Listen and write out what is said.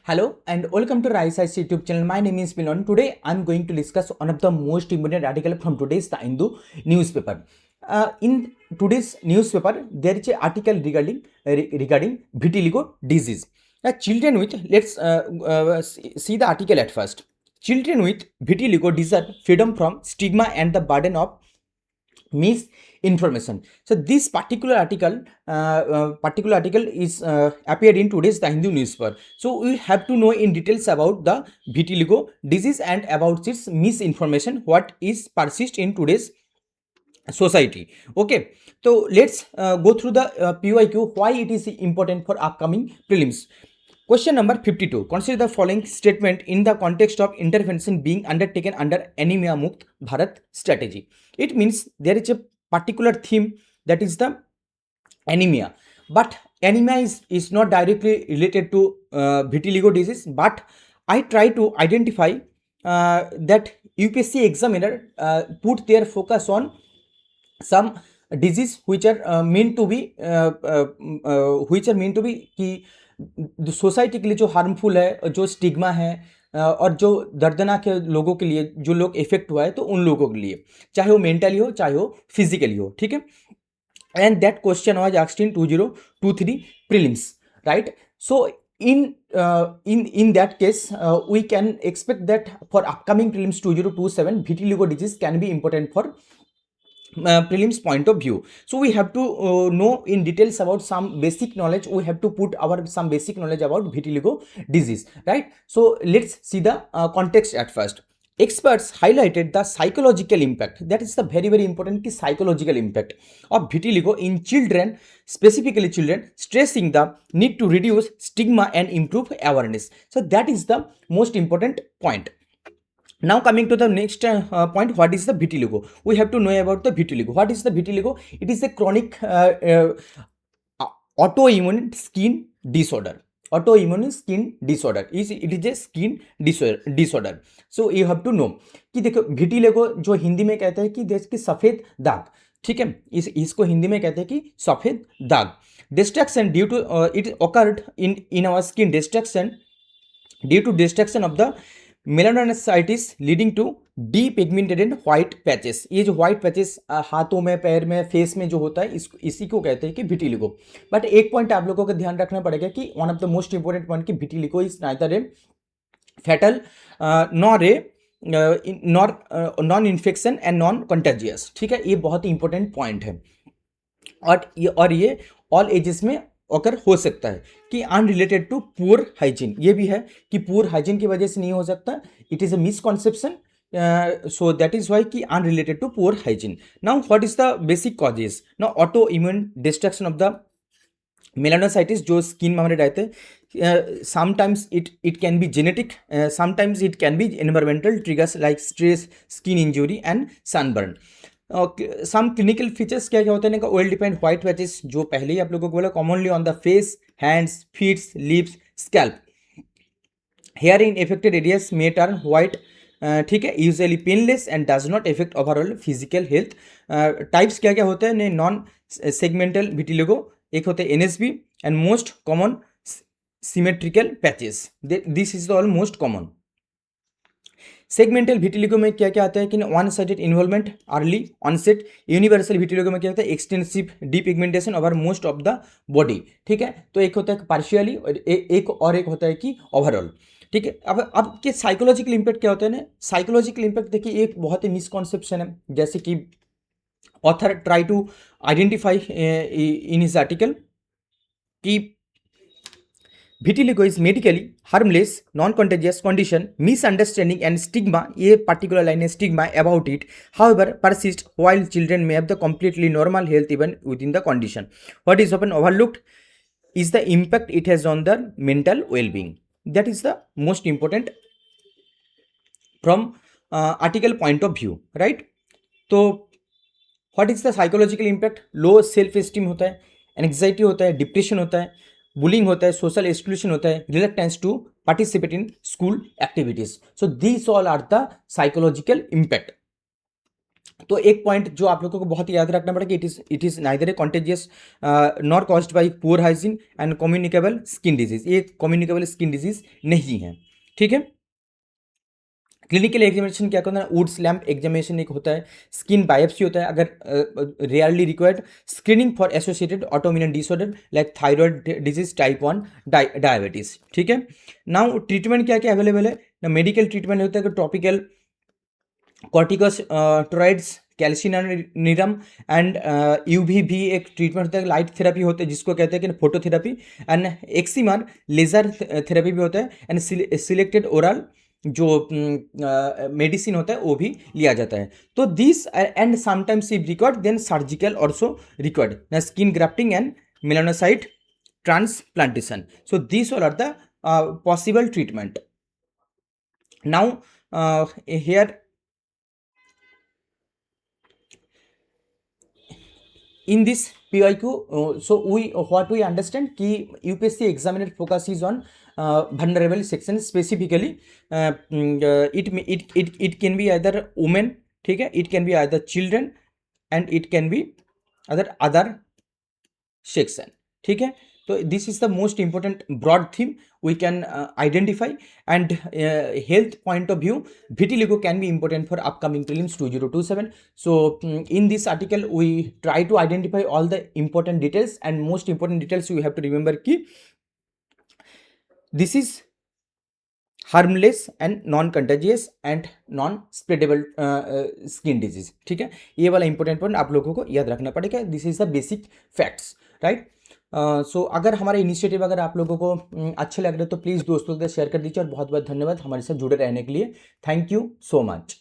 Hello and welcome to Rise Heights YouTube channel. My name is Milon. Today I'm going to discuss one of the most important article from today's The Hindu newspaper. In today's newspaper, there is an article regarding vitiligo disease. Children with see the article at first. Children with vitiligo deserve freedom from stigma and the burden of misinformation. So this particular article is appeared in today's The Hindu newspaper. So we have to know in details about the vitiligo disease and about its misinformation, what is persist in today's society. Okay, so let's go through the PYQ, why it is important for upcoming prelims. Question number 52. Consider the following statement in the context of intervention being undertaken under Anemia Mukt Bharat strategy. It means there is a particular theme, that is the anemia. But anemia is not directly related to vitiligo disease. But I try to identify that UPSC examiner put their focus on some disease which are meant to be कि society के लिए जो harmful है, जो stigma है और जो दर्दनाक है लोगों के लिए, जो लोग इफेक्ट हुआ है, तो उन लोगों के लिए, चाहे वो मेंटली हो चाहे वो फिजिकली हो. ठीक है. And that question was asked in 2023 prelims, right. So in that case we can expect that for upcoming prelims 2027 vitiligo disease can be important for prelims point of view. So we have to know in details about some basic knowledge. We have to put our some basic knowledge about vitiligo disease, right? So let's see the context at first. Experts highlighted the psychological impact, that is the very important psychological impact of vitiligo in children, specifically children, stressing the need to reduce stigma and improve awareness. So that is the most important point. Now coming to the next point, what is the vitiligo? We have to know about the vitiligo. What is the vitiligo? It is a chronic autoimmune skin disorder. Autoimmune skin disorder it is a skin disorder. So you have to know कि देखो vitiligo जो हिंदी में कहते हैं कि देश की सफेद दाग. ठीक है, इसको हिंदी में कहते हैं कि सफेद दाग. Destruction due to it occurred in our skin. Destruction due to destruction of the melanocytes leading to depigmented and white patches. ये जो व्हाइट पैचेस हाथों में, पैर में, फेस में जो होता है, इसी को कहते हैं कि विटिलिगो. बट एक पॉइंट आप लोगों को ध्यान रखना पड़ेगा कि one of the most important point कि vitiligo is neither a fatal non infection and non contagious. ठीक है, ये बहुत ही इंपॉर्टेंट पॉइंट है. और ये ऑल एजेस में अगर हो सकता है कि अनरिलेटेड टू पुअर हाइजीन. ये भी है कि पुअर हाइजीन की वजह से नहीं हो सकता. It is a misconception. So that is why कि unrelated to poor hygiene. Now what is the basic causes? Now auto immune destruction of the melanocytes जो स्किन में हमारे रहते हैं. Sometimes it can be genetic, sometimes it can be environmental triggers like stress, skin injury and sunburn. Some clinical features क्या क्या होते हैं? Oil depend white patches, जो पहले ही आप लोगों को बोला, commonly on the face, hands, feets, lips, scalp. Hair in affected areas may turn white. ठीक है, usually painless and does not affect overall physical health. Types क्या क्या होते हैं? नॉन सेगमेंटल विटिलिगो, एक होते हैं NSB, and most common symmetrical patches. This is all most common. Segmental vitiligo में क्या क्या आता है कि one sided involvement, early onset. Universal vitiligo में क्या होता है? Extensive depigmentation over most of the body. ठीक है, तो एक होता है पार्शियली और एक होता है कि ओवरऑल. ठीक है, अब के साइकोलॉजिकल इम्पैक्ट क्या होता है ना? साइकोलॉजिकल इम्पैक्ट देखिए, एक बहुत ही मिसकॉन्सेप्शन है, जैसे कि author try to identify in his article कि vitiligo is medically harmless, non-contagious condition, misunderstanding and stigma, ये particular line है stigma about it, however persist while children may have the completely normal health even within the condition. What is often overlooked is the impact it has on the mental well-being. That is the most important from article point of view, right? तो what is the psychological impact? Low self-esteem होता है, anxiety होता है, depression होता है, bullying होता है, social exclusion होता है, reluctance to participate in school activities. So these all are the psychological impact. तो एक पॉइंट जो आप लोगों को बहुत ही याद रखना पड़ेगा, it is neither A contagious nor caused by poor hygiene and communicable skin disease, ये कम्युनिकेबल स्किन डिजीज नहीं है, ठीक है। क्लिनिकल एग्जामिनेशन क्या करना है, वुड्स लैम्प एग्जामिनेशन एक होता है, स्किन बायोप्सी होता है अगर rarely required, screening for associated autoimmune disorder like thyroid disease, type 1 diabetes, ठीक है। नाउ ट्रीटमेंट क्या क्या अवेलेबल है ना, मेडिकल ट्रीटमेंट होता है टॉपिकल कॉर्टिकोस्टेरॉइड्स, कैल्सिनिरम एंड यूवी भी एक ट्रीटमेंट होता है, लाइट थेरेपी होता है जिसको कहते हैं कि phototherapy, and excimer laser therapy भी होता है, एंड सिलेक्टेड ओरल जो मेडिसिन होता है वो भी लिया जाता है। तो this and sometimes if required then surgical also required ना, skin grafting and melanocyte transplantation. So these all are the possible treatment. Now here in this PIQ, so what we understand कि UPSC examiner focus is on vulnerable section specifically. It can be either women, ठीक है, it can be either children and it can be other section, ठीक है। तो this is the most important broad theme we can identify, and health point of view vitiligo can be important for upcoming prelims 2027. So in this article we try to identify all the important details, and most important details you have to remember ki this is harmless and non contagious and non spreadable skin disease, ठीक है। ये वाला important point आप लोगों को याद रखना पड़ेगा, this is the basic facts, right. So अगर हमारा इनिशिएटिव अगर आप लोगों को अच्छे लग रहे तो प्लीज़ दोस्तों के साथ शेयर कर दीजिए, और बहुत बहुत धन्यवाद हमारे साथ जुड़े रहने के लिए। Thank you so much.